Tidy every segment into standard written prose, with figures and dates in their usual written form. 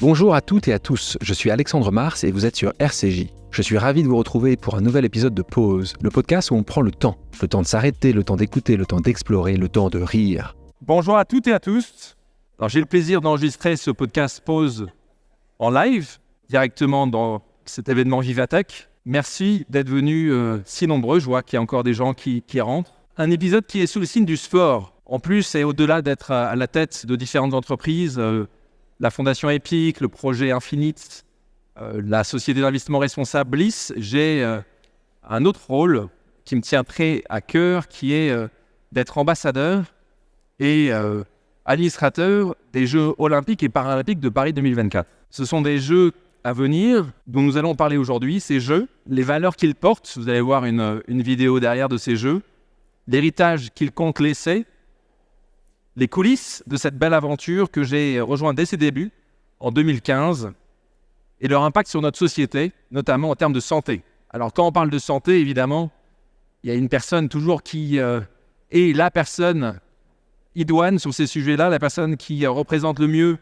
Bonjour à toutes et à tous, je suis Alexandre Mars et vous êtes sur RCJ. Je suis ravi de vous retrouver pour un nouvel épisode de Pause, le podcast où on prend le temps de s'arrêter, le temps d'écouter, le temps d'explorer, le temps de rire. Bonjour à toutes et à tous. Alors, j'ai le plaisir d'enregistrer ce podcast Pause en live, directement dans cet événement Vivatech. Merci d'être venus si nombreux, je vois qu'il y a encore des gens qui rentrent. Un épisode qui est sous le signe du sport. En plus, et au-delà d'être à la tête de différentes entreprises, la Fondation EPIC, le projet Infinite, la société d'investissement responsable Bliss, j'ai un autre rôle qui me tient très à cœur, qui est d'être ambassadeur et administrateur des Jeux olympiques et paralympiques de Paris 2024. Ce sont des Jeux à venir dont nous allons parler aujourd'hui, ces Jeux, les valeurs qu'ils portent, vous allez voir une vidéo derrière de ces Jeux, l'héritage qu'ils comptent laisser, les coulisses de cette belle aventure que j'ai rejoint dès ses débuts, en 2015, et leur impact sur notre société, notamment en termes de santé. Alors, quand on parle de santé, évidemment, il y a une personne toujours qui est la personne idoine sur ces sujets-là, la personne qui représente le mieux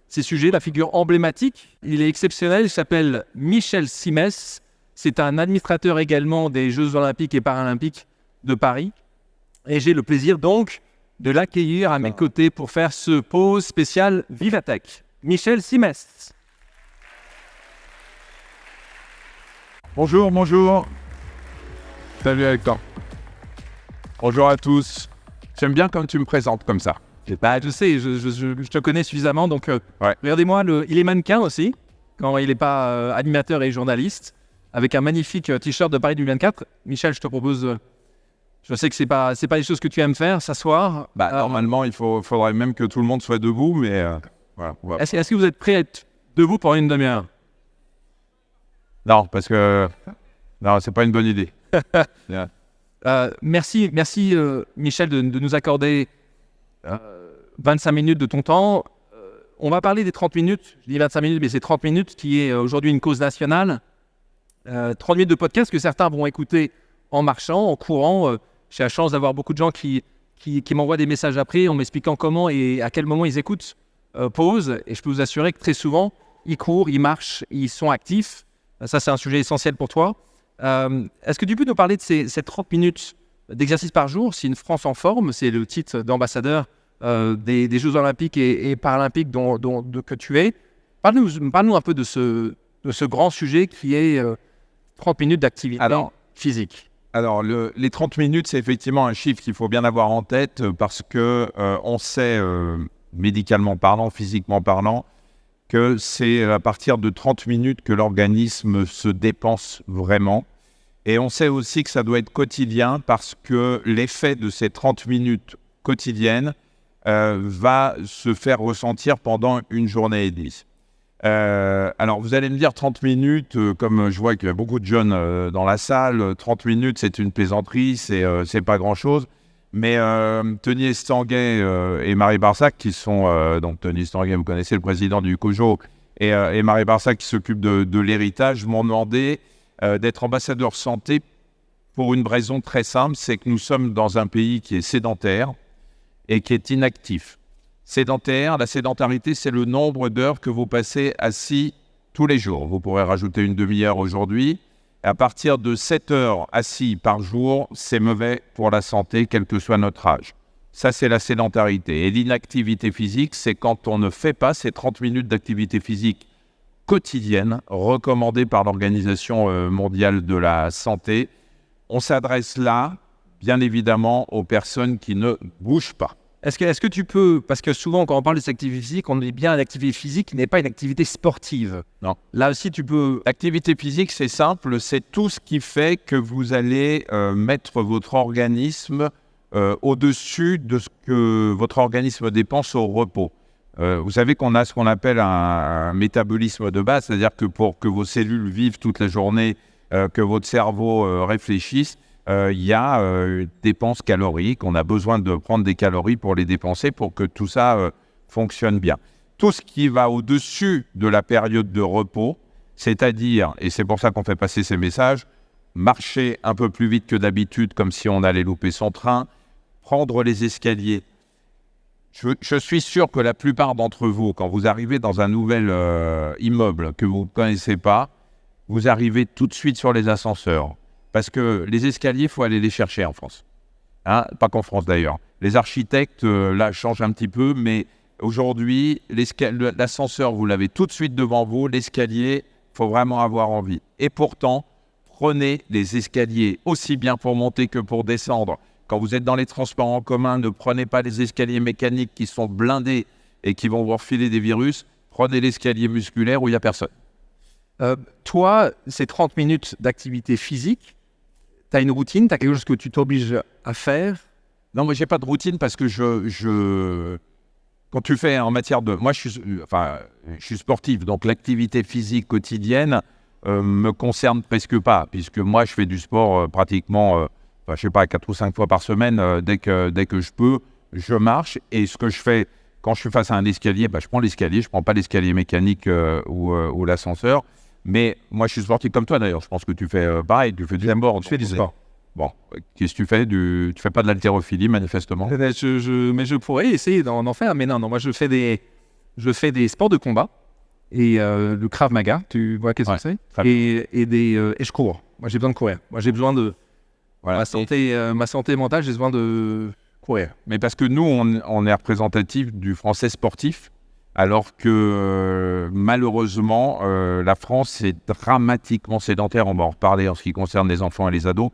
ces sujets, la figure emblématique. Il est exceptionnel, il s'appelle Michel Simès. C'est un administrateur également des Jeux olympiques et paralympiques de Paris. Et j'ai le plaisir donc de l'accueillir à mes côtés pour faire ce pause spécial Vivatech. Michel Simès. Bonjour. Salut Alexandre. Bonjour à tous. J'aime bien quand tu me présentes comme ça. Je sais, je te connais suffisamment, donc Ouais. Regardez-moi, il est mannequin aussi, quand il n'est pas animateur et journaliste, avec un magnifique t-shirt de Paris 2024. Michel, je te propose, je sais que c'est pas les choses que tu aimes faire, s'asseoir. Normalement, faudrait même que tout le monde soit debout, mais voilà. Est-ce que vous êtes prêt à être debout pendant une demi-heure? Non, parce que c'est pas une bonne idée. Yeah. Merci Michel de nous accorder 25 minutes de ton temps. On va parler des 30 minutes, je dis 25 minutes, mais c'est 30 minutes qui est aujourd'hui une cause nationale. 30 minutes de podcast que certains vont écouter en marchant, en courant. J'ai la chance d'avoir beaucoup de gens qui m'envoient des messages après en m'expliquant comment et à quel moment ils écoutent Pause. Et je peux vous assurer que très souvent, ils courent, ils marchent, ils sont actifs. Ça, c'est un sujet essentiel pour toi. Est-ce que tu peux nous parler de ces 30 minutes d'exercice par jour? C'est une France en forme, c'est le titre d'ambassadeur des Jeux olympiques et paralympiques que tu es. Parle-nous un peu de ce grand sujet qui est 30 minutes d'activité physique. Alors, les 30 minutes, c'est effectivement un chiffre qu'il faut bien avoir en tête parce que on sait, médicalement parlant, physiquement parlant, que c'est à partir de 30 minutes que l'organisme se dépense vraiment. Et on sait aussi que ça doit être quotidien parce que l'effet de ces 30 minutes quotidiennes va se faire ressentir pendant une journée et demie. Alors, vous allez me dire 30 minutes, comme je vois qu'il y a beaucoup de jeunes dans la salle, 30 minutes, c'est une plaisanterie, c'est pas grand-chose. Mais Tony Estanguet et Marie Barsac, qui sont... donc Tony Estanguet, vous connaissez, le président du COJO, et Marie Barsac, qui s'occupe de l'héritage, m'ont demandé d'être ambassadeur santé pour une raison très simple, c'est que nous sommes dans un pays qui est sédentaire et qui est inactif. Sédentaire, la sédentarité, c'est le nombre d'heures que vous passez assis tous les jours. Vous pourrez rajouter une demi-heure aujourd'hui. À partir de 7 heures assis par jour, c'est mauvais pour la santé, quel que soit notre âge. Ça, c'est la sédentarité. Et l'inactivité physique, c'est quand on ne fait pas ces 30 minutes d'activité physique quotidienne, recommandée par l'Organisation mondiale de la santé. On s'adresse là, bien évidemment, aux personnes qui ne bougent pas. Est-ce que tu peux, parce que souvent quand on parle de cette activité physique, on dit bien l'activité physique qui n'est pas une activité sportive. Non. Là aussi tu peux... L'activité physique, c'est simple, c'est tout ce qui fait que vous allez mettre votre organisme au-dessus de ce que votre organisme dépense au repos. Vous savez qu'on a ce qu'on appelle un métabolisme de base, c'est-à-dire que pour que vos cellules vivent toute la journée, que votre cerveau réfléchisse, il y a une dépense calorique. On a besoin de prendre des calories pour les dépenser pour que tout ça fonctionne bien. Tout ce qui va au-dessus de la période de repos, c'est-à-dire, et c'est pour ça qu'on fait passer ces messages, marcher un peu plus vite que d'habitude comme si on allait louper son train, prendre les escaliers Je suis sûr que la plupart d'entre vous, quand vous arrivez dans un nouvel immeuble que vous ne connaissez pas, vous arrivez tout de suite sur les ascenseurs. Parce que les escaliers, il faut aller les chercher en France. Hein, pas qu'en France d'ailleurs. Les architectes, là, changent un petit peu, mais aujourd'hui, l'ascenseur, vous l'avez tout de suite devant vous. L'escalier, il faut vraiment avoir envie. Et pourtant, prenez les escaliers aussi bien pour monter que pour descendre. Quand vous êtes dans les transports en commun, ne prenez pas les escaliers mécaniques qui sont blindés et qui vont vous refiler des virus. Prenez l'escalier musculaire où il n'y a personne. Toi, ces 30 minutes d'activité physique, tu as une routine, tu as quelque chose que tu t'obliges à faire? Non, moi, je n'ai pas de routine parce que quand tu fais en matière de... Moi, je suis sportif, donc l'activité physique quotidienne me concerne presque pas, puisque moi, je fais du sport pratiquement, je sais pas, 4 ou 5 fois par semaine. Dès que je peux, je marche. Et ce que je fais, quand je suis face à un escalier, je prends l'escalier. Je ne prends pas l'escalier mécanique ou l'ascenseur. Mais moi, je suis sportif comme toi, d'ailleurs. Je pense que tu fais pareil. Tu fais du sport. Je fais du sport. Bon, qu'est-ce que tu fais? Tu fais pas de l'haltérophilie, manifestement. Mais je pourrais essayer d'en faire. Mais non, moi, je fais des sports de combat. Et le Krav Maga, tu vois qu'est-ce que c'est? Et je cours. Moi, j'ai besoin de courir. Moi, j'ai besoin de... Voilà. Ma santé mentale, j'ai besoin de courir. Mais parce que nous, on est représentatif du français sportif, alors que malheureusement, la France est dramatiquement sédentaire. On va en reparler en ce qui concerne les enfants et les ados.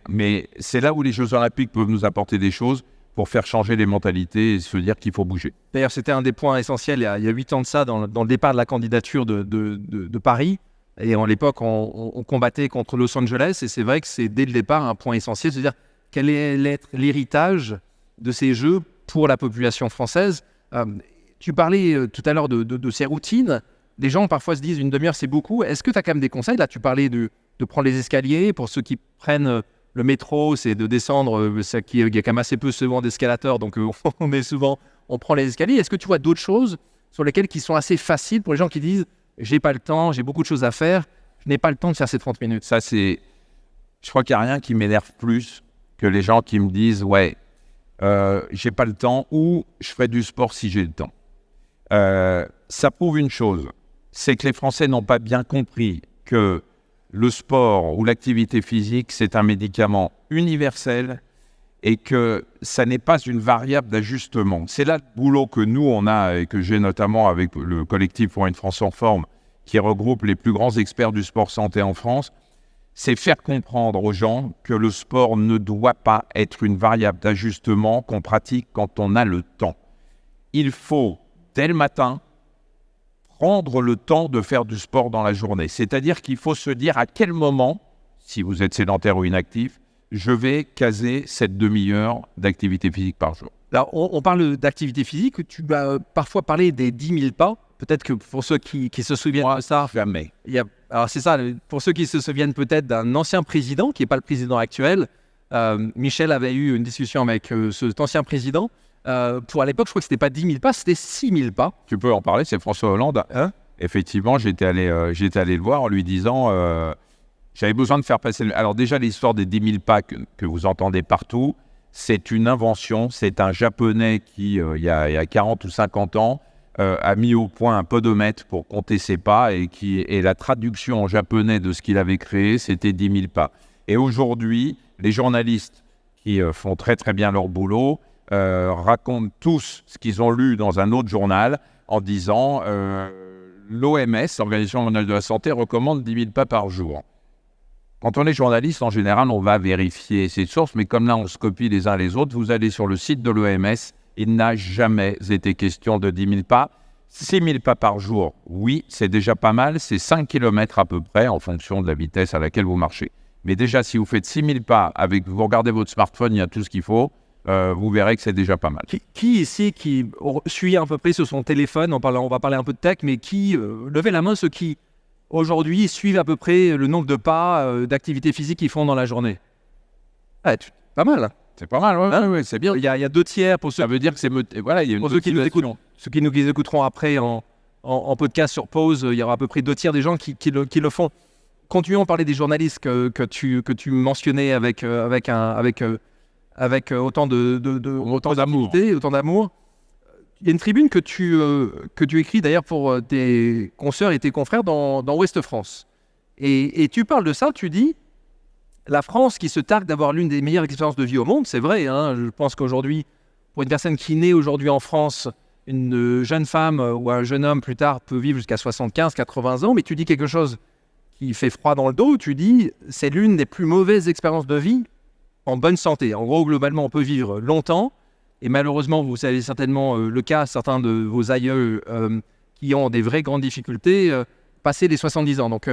Mais c'est là où les Jeux Olympiques peuvent nous apporter des choses pour faire changer les mentalités et se dire qu'il faut bouger. D'ailleurs, c'était un des points essentiels il y a 8 ans de ça, dans le départ de la candidature de Paris. Et à l'époque, on combattait contre Los Angeles. Et c'est vrai que c'est dès le départ un point essentiel, c'est-à-dire quel est l'héritage de ces Jeux pour la population française. Tu parlais tout à l'heure de ces routines. Des gens parfois se disent une demi-heure, c'est beaucoup. Est-ce que tu as quand même des conseils? Là, tu parlais de prendre les escaliers. Pour ceux qui prennent le métro, c'est de descendre. Il y a quand même assez peu souvent d'escalateurs, donc on prend les escaliers. Est-ce que tu vois d'autres choses sur lesquelles qui sont assez faciles pour les gens qui disent j'ai pas le temps, j'ai beaucoup de choses à faire, je n'ai pas le temps de faire ces 30 minutes? Ça, je crois qu'il n'y a rien qui m'énerve plus que les gens qui me disent ouais, j'ai pas le temps ou je ferai du sport si j'ai le temps. Ça prouve une chose, c'est que les Français n'ont pas bien compris que le sport ou l'activité physique, c'est un médicament universel et que ça n'est pas une variable d'ajustement. C'est là le boulot que nous, on a et que j'ai notamment avec le collectif pour une France en forme qui regroupe les plus grands experts du sport santé en France, c'est faire comprendre aux gens que le sport ne doit pas être une variable d'ajustement qu'on pratique quand on a le temps. Il faut, dès le matin, prendre le temps de faire du sport dans la journée. C'est-à-dire qu'il faut se dire à quel moment, si vous êtes sédentaire ou inactif, je vais caser cette demi-heure d'activité physique par jour. Alors, on parle d'activité physique. Tu vas parfois parler des 10 000 pas. Peut-être que pour ceux qui se souviennent de ça... Jamais. Alors, c'est ça. Pour ceux qui se souviennent peut-être d'un ancien président, qui n'est pas le président actuel, Michel avait eu une discussion avec cet ancien président. Pour à l'époque, je crois que c'était pas 10 000 pas, c'était 6 000 pas. Tu peux en parler, c'est François Hollande. Effectivement, j'étais allé le voir en lui disant j'avais besoin de faire passer... Alors déjà, l'histoire des 10 000 pas que vous entendez partout, c'est une invention. C'est un Japonais qui, il y a 40 ou 50 ans, a mis au point un podomètre pour compter ses pas et la traduction en japonais de ce qu'il avait créé, c'était 10 000 pas. Et aujourd'hui, les journalistes qui font très très bien leur boulot racontent tous ce qu'ils ont lu dans un autre journal en disant l'OMS, l'Organisation mondiale de la santé, recommande 10 000 pas par jour. Quand on est journaliste, en général, on va vérifier ces sources, mais comme là, on se copie les uns les autres, vous allez sur le site de l'OMS, il n'a jamais été question de 10 000 pas. 6 000 pas par jour, oui, c'est déjà pas mal, c'est 5 km à peu près, en fonction de la vitesse à laquelle vous marchez. Mais déjà, si vous faites 6 000 pas, vous regardez votre smartphone, il y a tout ce qu'il faut, vous verrez que c'est déjà pas mal. Qui ici, qui suit à peu près sur son téléphone, on va parler un peu de tech, mais qui, levez la main ceux qui, aujourd'hui, suivent à peu près le nombre de pas d'activité physique qu'ils font dans la journée? Pas mal. C'est pas mal, ouais, c'est bien. Il y a 2 tiers pour ceux... Ça veut dire que c'est... Voilà, il y a une pour ceux qui nous écouteront après en podcast sur pause, il y aura à peu près 2 tiers des gens qui le font. Continuons à parler des journalistes que tu mentionnais avec autant d'amour. Il y a une tribune que tu écris d'ailleurs pour tes consoeurs et tes confrères dans Ouest France. Et tu parles de ça, tu dis, la France qui se targue d'avoir l'une des meilleures expériences de vie au monde, c'est vrai, hein, je pense qu'aujourd'hui, pour une personne qui naît aujourd'hui en France, une jeune femme ou un jeune homme plus tard peut vivre jusqu'à 75, 80 ans, mais tu dis quelque chose qui fait froid dans le dos, tu dis, c'est l'une des plus mauvaises expériences de vie en bonne santé. En gros, globalement, on peut vivre longtemps, et malheureusement, vous savez certainement le cas, certains de vos aïeux qui ont des vraies grandes difficultés, passer les 70 ans. Donc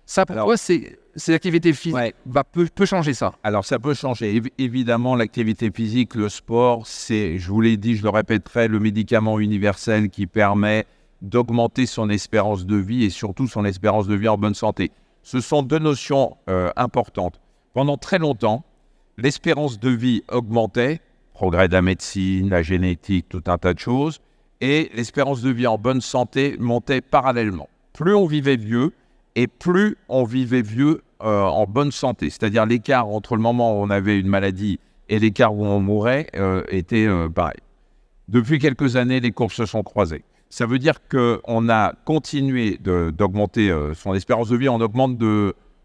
ça, pour toi, c'est l'activité physique peut changer ça. Alors, ça peut changer. Évidemment, l'activité physique, le sport, c'est, je vous l'ai dit, je le répéterai, le médicament universel qui permet d'augmenter son espérance de vie et surtout son espérance de vie en bonne santé. Ce sont deux notions importantes. Pendant très longtemps, l'espérance de vie augmentait, progrès de la médecine, la génétique, tout un tas de choses, et l'espérance de vie en bonne santé montait parallèlement. Plus on vivait vieux, et plus on vivait vieux en bonne santé. C'est-à-dire l'écart entre le moment où on avait une maladie et l'écart où on mourait était pareil. Depuis quelques années, les courbes se sont croisées. Ça veut dire qu'on a continué d'augmenter son espérance de vie. On augmente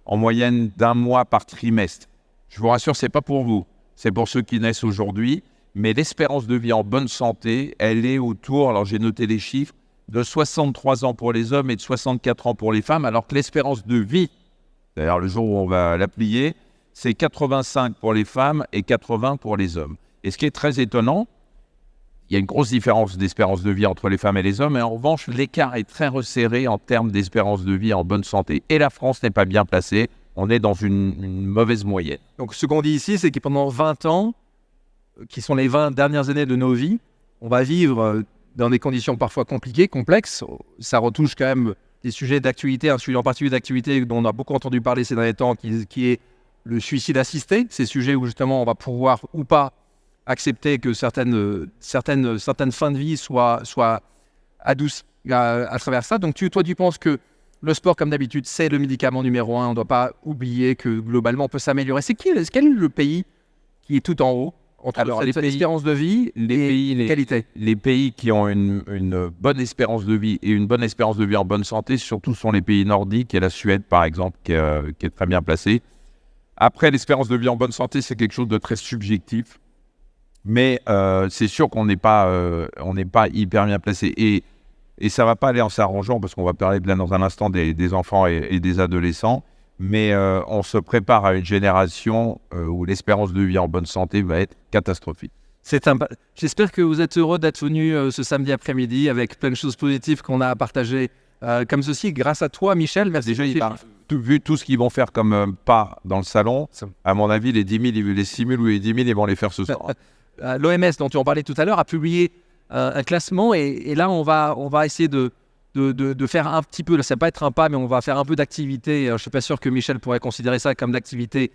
en moyenne d'1 mois par trimestre. Je vous rassure, ce n'est pas pour vous. C'est pour ceux qui naissent aujourd'hui. Mais l'espérance de vie en bonne santé, elle est autour, alors j'ai noté les chiffres, de 63 ans pour les hommes et de 64 ans pour les femmes, alors que l'espérance de vie, c'est-à-dire le jour où on va la plier, c'est 85 pour les femmes et 80 pour les hommes. Et ce qui est très étonnant, il y a une grosse différence d'espérance de vie entre les femmes et les hommes, et en revanche, l'écart est très resserré en termes d'espérance de vie en bonne santé. Et la France n'est pas bien placée, on est dans une mauvaise moyenne. Donc ce qu'on dit ici, c'est que pendant 20 ans, qui sont les 20 dernières années de nos vies, on va vivre dans des conditions parfois compliquées, complexes. Ça retouche quand même des sujets d'actualité, un sujet en particulier d'actualité dont on a beaucoup entendu parler ces derniers temps, qui est le suicide assisté. Ces sujets où justement on va pouvoir ou pas accepter que certaines fins de vie soient adoucies à travers ça. Donc toi tu penses que le sport, comme d'habitude, c'est le médicament numéro 1. On ne doit pas oublier que globalement on peut s'améliorer. Quel est le pays qui est tout en haut entre l'espérance de vie et les qualités? Les pays qui ont une bonne espérance de vie et une bonne espérance de vie en bonne santé, surtout sont les pays nordiques et la Suède, par exemple, qui est très bien placée. Après, l'espérance de vie en bonne santé, c'est quelque chose de très subjectif. Mais c'est sûr qu'on n'est pas hyper bien placé. Et ça ne va pas aller en s'arrangeant, parce qu'on va parler dans un instant des enfants et des adolescents. Mais on se prépare à une génération où l'espérance de vie en bonne santé va être catastrophique. J'espère que vous êtes heureux d'être venu ce samedi après-midi avec plein de choses positives qu'on a à partager comme ceci. Grâce à toi, Michel. Merci. Déjà, vu tout ce qu'ils vont faire comme pas dans le salon, à mon avis, les 10 000, les 6 000 ou les 10 000, ils vont les faire ce soir. L'OMS, dont tu en parlais tout à l'heure, a publié un classement et là, on va essayer de faire un petit peu, ça va pas être un pas, mais on va faire un peu d'activité. Je ne suis pas sûr que Michel pourrait considérer ça comme d'activité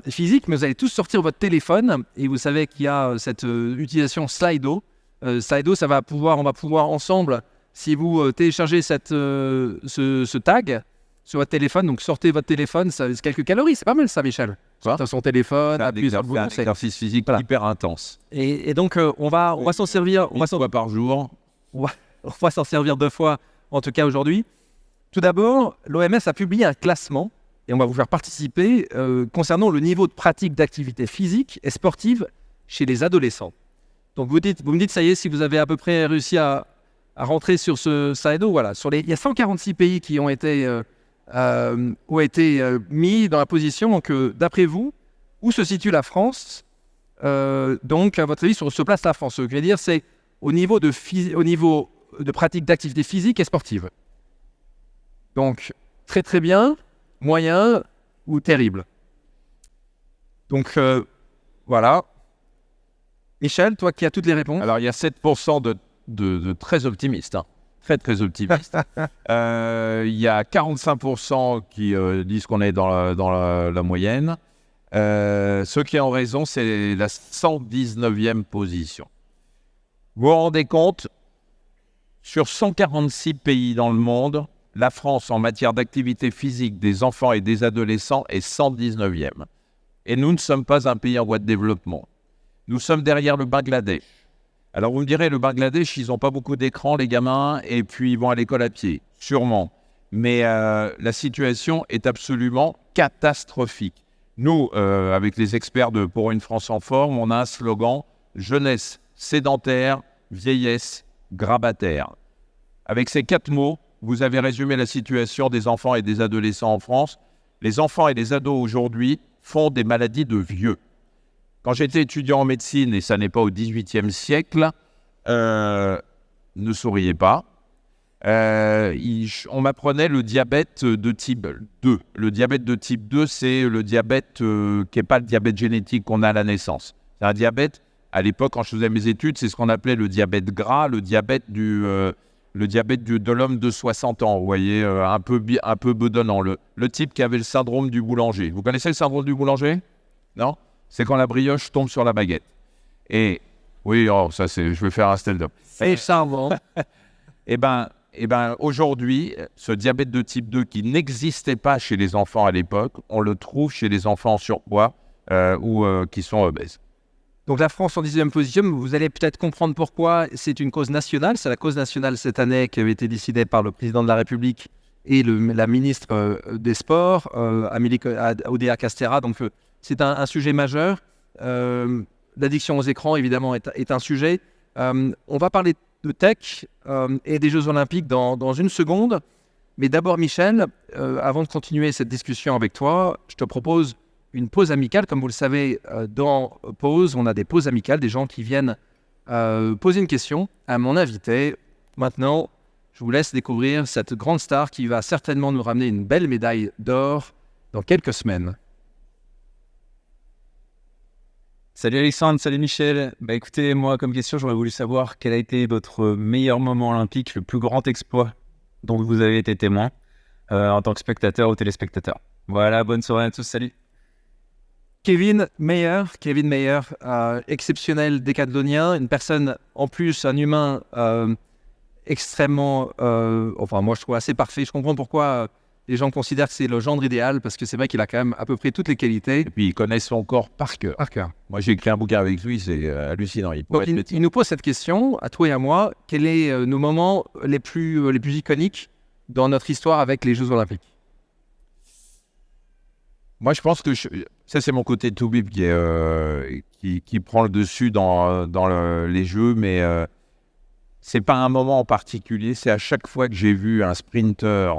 physique, mais vous allez tous sortir votre téléphone et vous savez qu'il y a cette utilisation Slido. Slido, on va pouvoir ensemble, si vous téléchargez ce tag sur votre téléphone, donc sortez votre téléphone, ça c'est quelques calories, c'est pas mal ça, Michel. Sortez son téléphone, c'est un exercice physique hyper intense. Et donc on va s'en servir. Une fois par jour. On va s'en servir 2 fois, en tout cas aujourd'hui. Tout d'abord, l'OMS a publié un classement, et on va vous faire participer, concernant le niveau de pratique d'activité physique et sportive chez les adolescents. Donc vous me dites, ça y est, si vous avez à peu près réussi à rentrer sur ce Slido, voilà. Il y a 146 pays qui ont été mis dans la position, donc d'après vous, où se situe la France donc, à votre avis, sur se place la France. Ce que je veux dire, c'est au niveau de pratique d'activité physique et sportive. Donc, très très bien, moyen ou terrible. Donc, voilà. Michel, toi qui as toutes les réponses. Alors, il y a 7% de très optimistes. Hein. Très très optimistes. Il y a 45% qui disent qu'on est dans la moyenne. Ceux qui ont raison, c'est la 119e position. Vous vous rendez compte, sur 146 pays dans le monde, la France, en matière d'activité physique des enfants et des adolescents, est 119e. Et nous ne sommes pas un pays en voie de développement. Nous sommes derrière le Bangladesh, Alors vous me direz, le Bangladesh, ils n'ont pas beaucoup d'écran, les gamins, et puis ils vont à l'école à pied, sûrement. Mais la situation est absolument catastrophique. Nous, avec les experts de Pour une France en forme, on a un slogan « Jeunesse sédentaire, vieillesse grabataire ». Avec ces 4 mots, vous avez résumé la situation des enfants et des adolescents en France. Les enfants et les ados aujourd'hui font des maladies de vieux. Quand j'étais étudiant en médecine, et ça n'est pas au XVIIIe siècle, ne souriez pas, on m'apprenait le diabète de type 2. Le diabète de type 2, c'est le diabète qui n'est pas le diabète génétique qu'on a à la naissance. C'est un diabète, à l'époque, quand je faisais mes études, c'est ce qu'on appelait le diabète gras, le diabète de l'homme de 60 ans, vous voyez, un peu bedonnant. Le type qui avait le syndrome du boulanger. Vous connaissez le syndrome du boulanger? Non? C'est quand la brioche tombe sur la baguette. Et, oui, je vais faire un stand-up. C'est charmant. Eh ben, aujourd'hui, ce diabète de type 2 qui n'existait pas chez les enfants à l'époque, on le trouve chez les enfants en surpoids ou qui sont obèses. Donc la France en 10e position, vous allez peut-être comprendre pourquoi c'est une cause nationale. C'est la cause nationale cette année qui avait été décidée par le président de la République et la ministre des Sports, Amélie Oudéa-Castéra. Donc c'est un sujet majeur. L'addiction aux écrans, évidemment, est un sujet. On va parler de tech et des Jeux Olympiques dans une seconde. Mais d'abord, Michel, avant de continuer cette discussion avec toi, je te propose une pause amicale. Comme vous le savez, dans Pause, on a des pauses amicales, des gens qui viennent poser une question à mon invité. Maintenant, je vous laisse découvrir cette grande star qui va certainement nous ramener une belle médaille d'or dans quelques semaines. Salut Alexandre, salut Michel. Écoutez, moi comme question, j'aurais voulu savoir quel a été votre meilleur moment olympique, le plus grand exploit dont vous avez été témoin en tant que spectateur ou téléspectateur. Voilà, bonne soirée à tous, salut. Kevin Mayer, exceptionnel décathlonien, une personne en plus, un humain extrêmement, moi je trouve assez parfait. Je comprends pourquoi les gens considèrent que c'est le gendre idéal, parce que c'est vrai qu'il a quand même à peu près toutes les qualités. Et puis il connaît son corps par cœur. Moi j'ai écrit un bouquin avec lui, c'est hallucinant. Il nous pose cette question, à toi et à moi, quels sont nos moments les plus iconiques dans notre histoire avec les Jeux Olympiques? Moi, je pense que ça, c'est mon côté toubib qui prend le dessus dans les Jeux, mais c'est pas un moment en particulier. C'est à chaque fois que j'ai vu un sprinter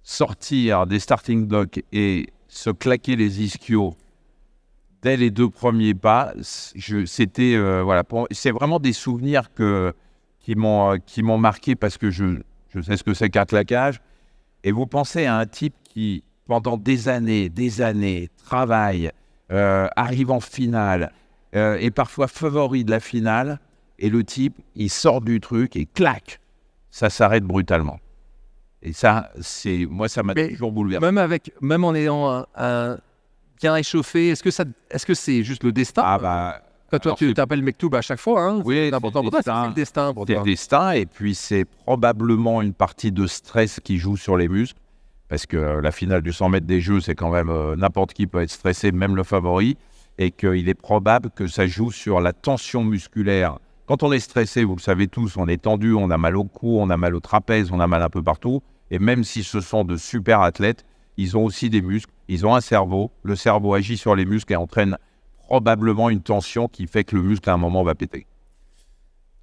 sortir des starting blocks et se claquer les ischios dès les 2 premiers pas. C'est vraiment des souvenirs qui m'ont marqué parce que je sais ce que c'est qu'un claquage. Et vous pensez à un type qui pendant des années, travaille, arrive en finale, et parfois favori de la finale, et le type, il sort du truc et clac, ça s'arrête brutalement. Et ça, ça m'a toujours bouleversé. Même en ayant un bien échauffé, est-ce que c'est juste le destin? Toi, tu t'appelles Mektoub à chaque fois, hein? Oui, c'est important pour toi, c'est le destin pour toi. C'est le destin, et puis c'est probablement une partie de stress qui joue sur les muscles. Parce que la finale du 100 mètres des Jeux, c'est quand même n'importe qui peut être stressé, même le favori, et qu'il est probable que ça joue sur la tension musculaire. Quand on est stressé, vous le savez tous, on est tendu, on a mal au cou, on a mal au trapèze, on a mal un peu partout. Et même si ce sont de super athlètes, ils ont aussi des muscles, ils ont un cerveau. Le cerveau agit sur les muscles et entraîne probablement une tension qui fait que le muscle, à un moment, va péter.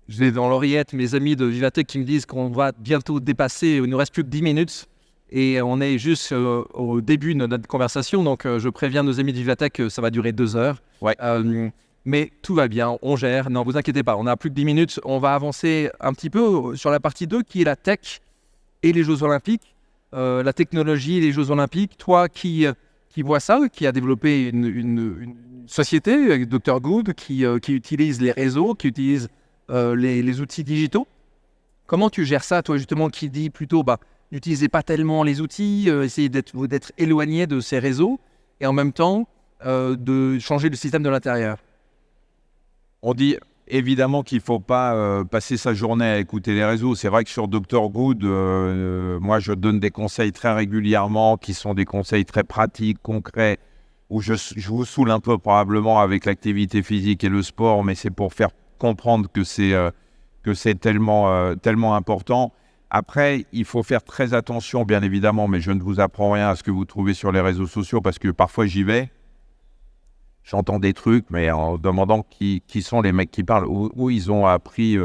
J'ai dans l'oreillette mes amis de Vivatech qui me disent qu'on va bientôt dépasser, il ne nous reste plus que 10 minutes. Et on est juste au début de notre conversation, donc je préviens nos amis de Vivatech que ça va durer 2 heures. Ouais. Mais tout va bien, on gère, non vous inquiétez pas, on a plus que 10 minutes, on va avancer un petit peu sur la partie 2 qui est la tech et les Jeux Olympiques, la technologie et les Jeux Olympiques. Toi qui vois ça, qui a développé une société avec Dr Good, qui utilise les réseaux, qui utilise les outils digitaux, comment tu gères ça, toi justement qui dis plutôt n'utilisez pas tellement les outils, essayez d'être éloigné de ces réseaux et en même temps de changer le système de l'intérieur? On dit évidemment qu'il ne faut pas passer sa journée à écouter les réseaux. C'est vrai que sur Dr Good, moi je donne des conseils très régulièrement qui sont des conseils très pratiques, concrets, où je vous saoule un peu probablement avec l'activité physique et le sport, mais c'est pour faire comprendre que c'est tellement important. Après, il faut faire très attention, bien évidemment, mais je ne vous apprends rien à ce que vous trouvez sur les réseaux sociaux, parce que parfois j'y vais, j'entends des trucs, mais en demandant qui sont les mecs qui parlent, où ils ont appris...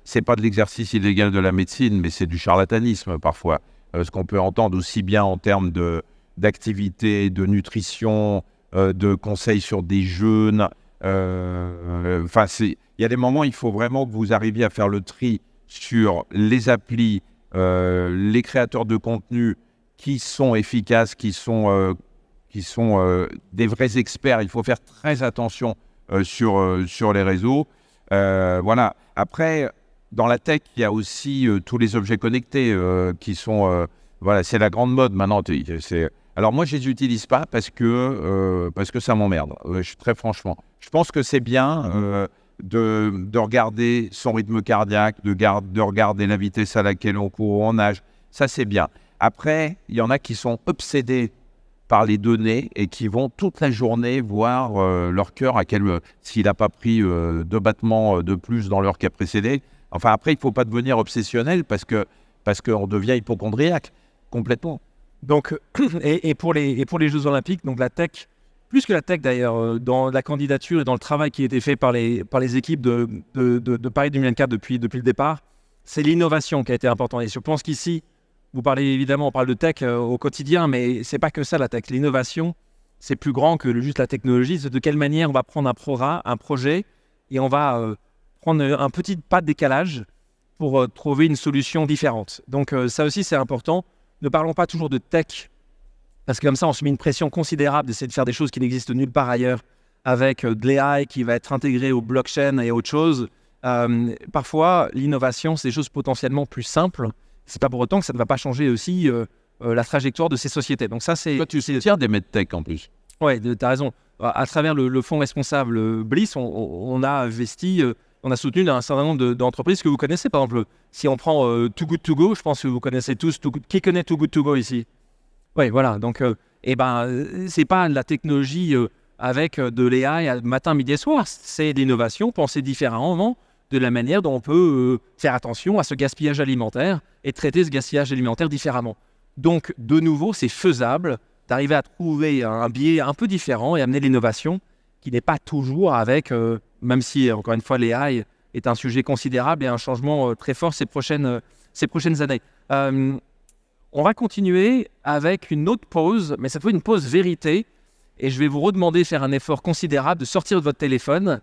c'est pas de l'exercice illégal de la médecine, mais c'est du charlatanisme parfois. Ce qu'on peut entendre aussi bien en termes d'activité, de nutrition, de conseils sur des jeûnes. Il y a des moments, il faut vraiment que vous arriviez à faire le tri sur les applis, les créateurs de contenu qui sont efficaces, qui sont des vrais experts. Il faut faire très attention sur les réseaux. Voilà. Après, dans la tech, il y a aussi tous les objets connectés qui sont... c'est la grande mode maintenant. Alors moi, je ne les utilise pas parce que ça m'emmerde, très franchement. Je pense que c'est bien de regarder son rythme cardiaque, de regarder la vitesse à laquelle on court, on nage. Ça, c'est bien. Après, il y en a qui sont obsédés par les données et qui vont toute la journée voir leur cœur, s'il n'a pas pris 2 battements de plus dans l'heure qui a précédé. Enfin, après, il ne faut pas devenir obsessionnel parce qu'on devient hypocondriaque complètement. Donc, et pour les Jeux Olympiques, donc la tech, plus que la tech d'ailleurs, dans la candidature et dans le travail qui a été fait par les équipes de Paris 2024 depuis le départ, c'est l'innovation qui a été importante. Et je pense qu'ici, on parle de tech au quotidien, mais c'est pas que ça la tech. L'innovation, c'est plus grand que juste la technologie. C'est de quelle manière on va prendre un projet et on va prendre un petit pas de décalage pour trouver une solution différente. Donc ça aussi, c'est important. Ne parlons pas toujours de tech, parce que comme ça, on se met une pression considérable d'essayer de faire des choses qui n'existent nulle part ailleurs, avec de l'AI qui va être intégré au blockchain et autre chose. Parfois, l'innovation, c'est des choses potentiellement plus simples. C'est pas pour autant que ça ne va pas changer aussi la trajectoire de ces sociétés. Donc ça, c'est... Toi, tu soutiens des medtech en plus. Oui, tu as raison. À travers le fonds responsable Bliss, on a investi... on a soutenu un certain nombre d'entreprises que vous connaissez. Par exemple, si on prend Too Good To Go, je pense que vous connaissez tous. Qui connaît Too Good To Go ici? Oui, voilà. Donc, c'est pas de la technologie avec de l'AI matin, midi et soir. C'est de l'innovation, penser différemment de la manière dont on peut faire attention à ce gaspillage alimentaire et traiter ce gaspillage alimentaire différemment. Donc, de nouveau, c'est faisable d'arriver à trouver un biais un peu différent et amener l'innovation qui n'est pas toujours avec... même si, encore une fois, l'AI est un sujet considérable et un changement très fort ces prochaines années. On va continuer avec une autre pause, mais cette fois une pause vérité. Et je vais vous redemander de faire un effort considérable, de sortir de votre téléphone.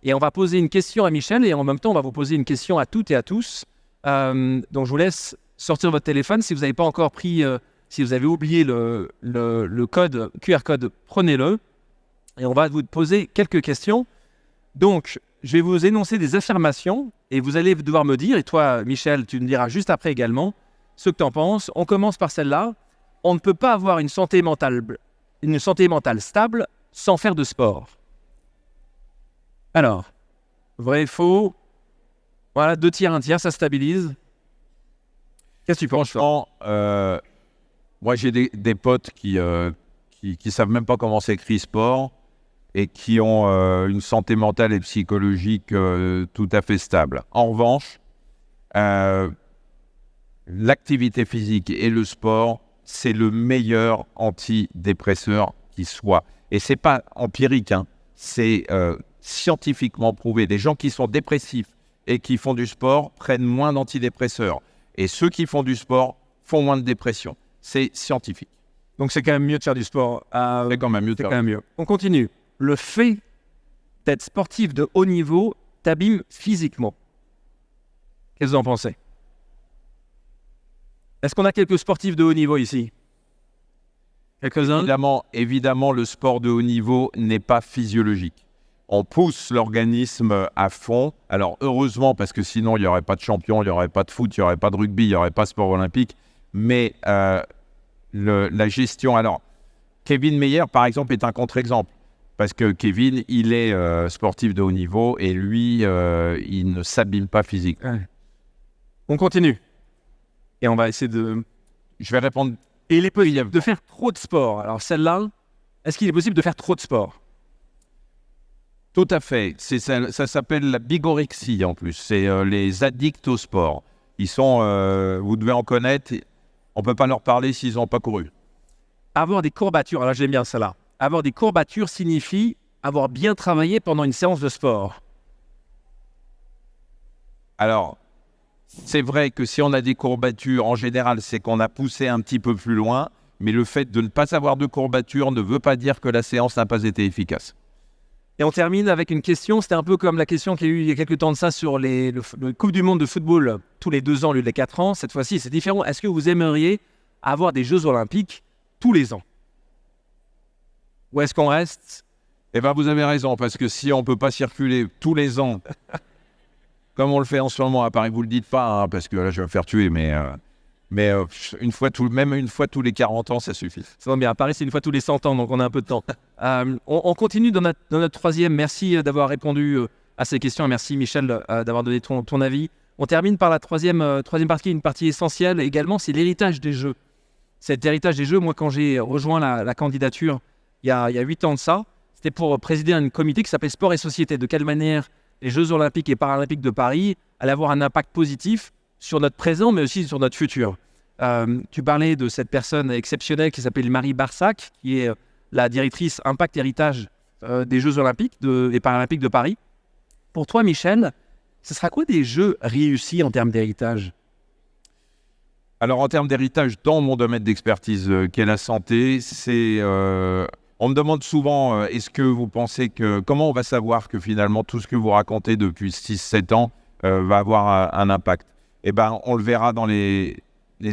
Et on va poser une question à Michel et en même temps, on va vous poser une question à toutes et à tous. Donc, je vous laisse sortir votre téléphone. Si vous n'avez pas encore pris, si vous avez oublié le code, QR code, prenez-le. Et on va vous poser quelques questions. Donc, je vais vous énoncer des affirmations et vous allez devoir me dire, et toi, Michel, tu me diras juste après également ce que tu en penses. On commence par celle-là. On ne peut pas avoir une santé mentale stable sans faire de sport. Alors, vrai, faux. Voilà, 2 tiers, 1 tiers, ça stabilise. Qu'est-ce que tu penses? Franchement, moi j'ai des potes qui savent même pas comment s'écrit sport et qui ont une santé mentale et psychologique tout à fait stable. En revanche, l'activité physique et le sport, c'est le meilleur antidépresseur qui soit. Et c'est pas empirique, hein. C'est scientifiquement prouvé. Des gens qui sont dépressifs et qui font du sport prennent moins d'antidépresseurs. Et ceux qui font du sport font moins de dépression. C'est scientifique. Donc c'est quand même mieux de faire du sport. C'est quand même mieux de faire. Quand même mieux. On continue. Le fait d'être sportif de haut niveau t'abîme physiquement. Qu'est-ce que vous en pensez? Est-ce qu'on a quelques sportifs de haut niveau ici? Quelques-uns? Évidemment, le sport de haut niveau n'est pas physiologique. On pousse l'organisme à fond. Alors, heureusement, parce que sinon, il n'y aurait pas de champion, il n'y aurait pas de foot, il n'y aurait pas de rugby, il n'y aurait pas de sport olympique. Mais la gestion... Alors, Kevin Mayer, par exemple, est un contre-exemple. Parce que Kevin, il est sportif de haut niveau et lui, il ne s'abîme pas physiquement. Ouais. On continue. Et on va essayer de... Je vais répondre... Et il est possible de faire trop de sport. Alors celle-là, est-ce qu'il est possible de faire trop de sport? Tout à fait. Ça s'appelle la bigorexie en plus. C'est les addicts au sport. Ils sont, vous devez en connaître, on ne peut pas leur parler s'ils n'ont pas couru. Avoir des courbatures, alors j'aime bien ça là. Avoir des courbatures signifie avoir bien travaillé pendant une séance de sport. Alors, c'est vrai que si on a des courbatures, en général, c'est qu'on a poussé un petit peu plus loin, mais le fait de ne pas avoir de courbatures ne veut pas dire que la séance n'a pas été efficace. Et on termine avec une question, c'était un peu comme la question qu'il y a eu il y a quelques temps de ça sur le Coupe du Monde de football tous les 2 ans au lieu des 4 ans. Cette fois-ci, c'est différent. Est-ce que vous aimeriez avoir des Jeux Olympiques tous les ans? Ou est-ce qu'on reste? Eh bien, vous avez raison, parce que si on ne peut pas circuler tous les ans, comme on le fait en ce moment à Paris, vous ne le dites pas, hein, parce que là, je vais me faire tuer, mais une fois tous les 40 ans, ça suffit. Ça va bien. À Paris, c'est une fois tous les 100 ans, donc on a un peu de temps. On continue dans notre troisième. Merci d'avoir répondu à ces questions. Merci, Michel, d'avoir donné ton avis. On termine par la troisième partie, une partie essentielle également, c'est l'héritage des Jeux. Cet héritage des Jeux, moi, quand j'ai rejoint la candidature il y a 8 ans de ça, c'était pour présider un comité qui s'appelait Sport et Société. De quelle manière les Jeux Olympiques et Paralympiques de Paris allaient avoir un impact positif sur notre présent, mais aussi sur notre futur. Tu parlais de cette personne exceptionnelle qui s'appelle Marie Barsac, qui est la directrice Impact Héritage des Jeux Olympiques et Paralympiques de Paris. Pour toi, Michel, ce sera quoi des Jeux réussis en termes d'héritage? Alors, en termes d'héritage, dans mon domaine d'expertise, qu'est la santé, on me demande souvent, est-ce que vous pensez comment on va savoir que finalement tout ce que vous racontez depuis 6-7 ans va avoir un impact? Eh bien, on le verra dans les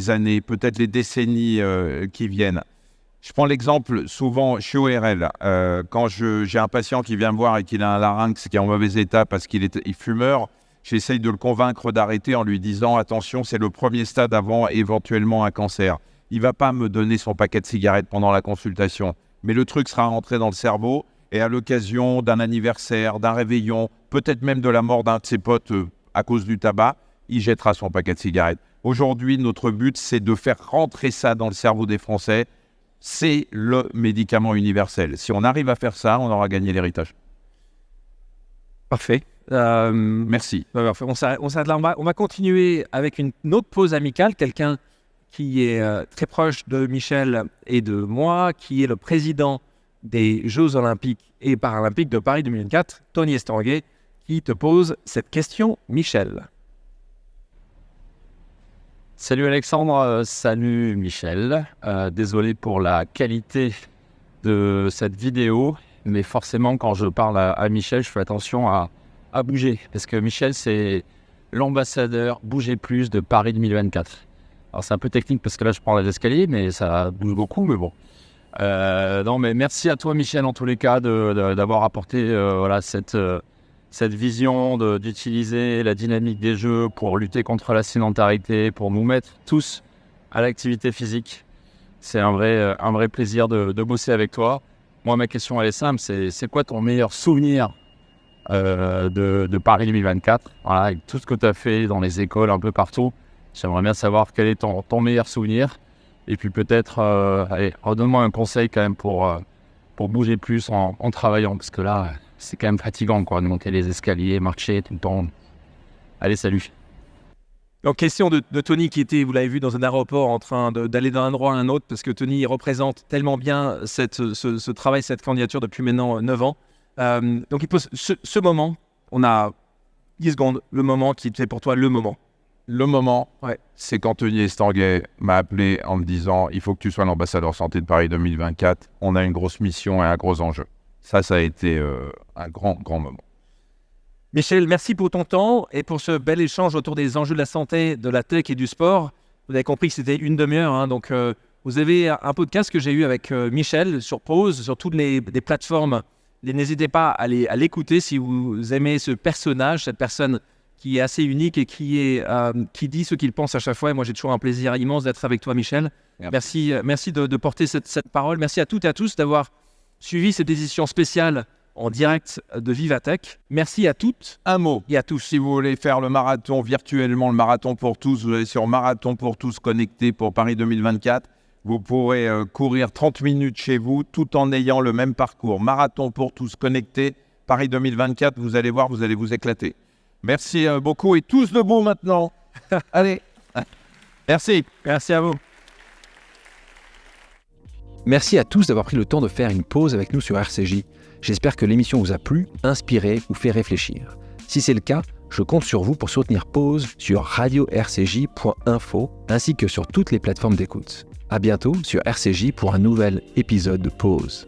années, peut-être les décennies qui viennent. Je prends l'exemple, souvent chez ORL, quand j'ai un patient qui vient me voir et qu'il a un larynx qui est en mauvais état parce qu'il est fumeur, j'essaye de le convaincre d'arrêter en lui disant « Attention, c'est le premier stade avant éventuellement un cancer. » Il ne va pas me donner son paquet de cigarettes pendant la consultation, mais le truc sera rentré dans le cerveau et à l'occasion d'un anniversaire, d'un réveillon, peut-être même de la mort d'un de ses potes à cause du tabac, il jettera son paquet de cigarettes. Aujourd'hui, notre but, c'est de faire rentrer ça dans le cerveau des Français. C'est le médicament universel. Si on arrive à faire ça, on aura gagné l'héritage. Parfait. Merci. Parfait. On s'arrête là. On va continuer avec une autre pause amicale. Quelqu'un qui est très proche de Michel et de moi, qui est le président des Jeux Olympiques et Paralympiques de Paris 2024, Tony Estanguet, qui te pose cette question, Michel. Salut Alexandre, salut Michel. Désolé pour la qualité de cette vidéo, mais forcément quand je parle à Michel, je fais attention à bouger, parce que Michel c'est l'ambassadeur Bouger Plus de Paris 2024. Alors c'est un peu technique parce que là je prends les escaliers, mais ça bouge beaucoup, mais bon. Non mais merci à toi Michel en tous les cas d'avoir apporté cette vision d'utiliser la dynamique des jeux pour lutter contre la sédentarité, pour nous mettre tous à l'activité physique. C'est un vrai plaisir de bosser avec toi. Moi, ma question, elle est simple, c'est quoi ton meilleur souvenir de Paris 2024 ? Voilà, avec tout ce que tu as fait dans les écoles, un peu partout. J'aimerais bien savoir quel est ton meilleur souvenir. Et puis peut-être, redonne-moi un conseil quand même pour bouger plus en travaillant, parce que là... c'est quand même fatigant, quoi, de monter les escaliers, marcher tout le temps. Allez, salut. Donc, question de Tony qui était, vous l'avez vu, dans un aéroport en train d'aller d'un endroit à un autre, parce que Tony représente tellement bien ce travail, cette candidature depuis maintenant 9 ans. Donc, il pose ce moment, on a 10 secondes, le moment qui était pour toi le moment. Le moment, Ouais. c'est quand Tony Estanguet m'a appelé en me disant « Il faut que tu sois l'ambassadeur santé de Paris 2024. On a une grosse mission et un gros enjeu. » Ça a été un grand moment. Michel, merci pour ton temps et pour ce bel échange autour des enjeux de la santé, de la tech et du sport. Vous avez compris que c'était une demi-heure, hein, donc vous avez un podcast que j'ai eu avec Michel sur Pause, sur toutes les plateformes. N'hésitez pas à l'écouter si vous aimez ce personnage, cette personne qui est assez unique et qui dit ce qu'il pense à chaque fois. Et moi, j'ai toujours un plaisir immense d'être avec toi, Michel. Merci de porter cette parole. Merci à toutes et à tous d'avoir suivi cette édition spéciale en direct de Vivatech. Merci à toutes. Un mot. Et à tous. Si vous voulez faire le marathon virtuellement, le marathon pour tous, vous allez sur Marathon pour tous connecté pour Paris 2024. Vous pourrez courir 30 minutes chez vous tout en ayant le même parcours. Marathon pour tous connecté, Paris 2024, vous allez voir, vous allez vous éclater. Merci beaucoup et tous debout maintenant. Allez, merci. Merci à vous. Merci à tous d'avoir pris le temps de faire une pause avec nous sur RCJ. J'espère que l'émission vous a plu, inspiré ou fait réfléchir. Si c'est le cas, je compte sur vous pour soutenir Pause sur radio-rcj.info ainsi que sur toutes les plateformes d'écoute. À bientôt sur RCJ pour un nouvel épisode de Pause.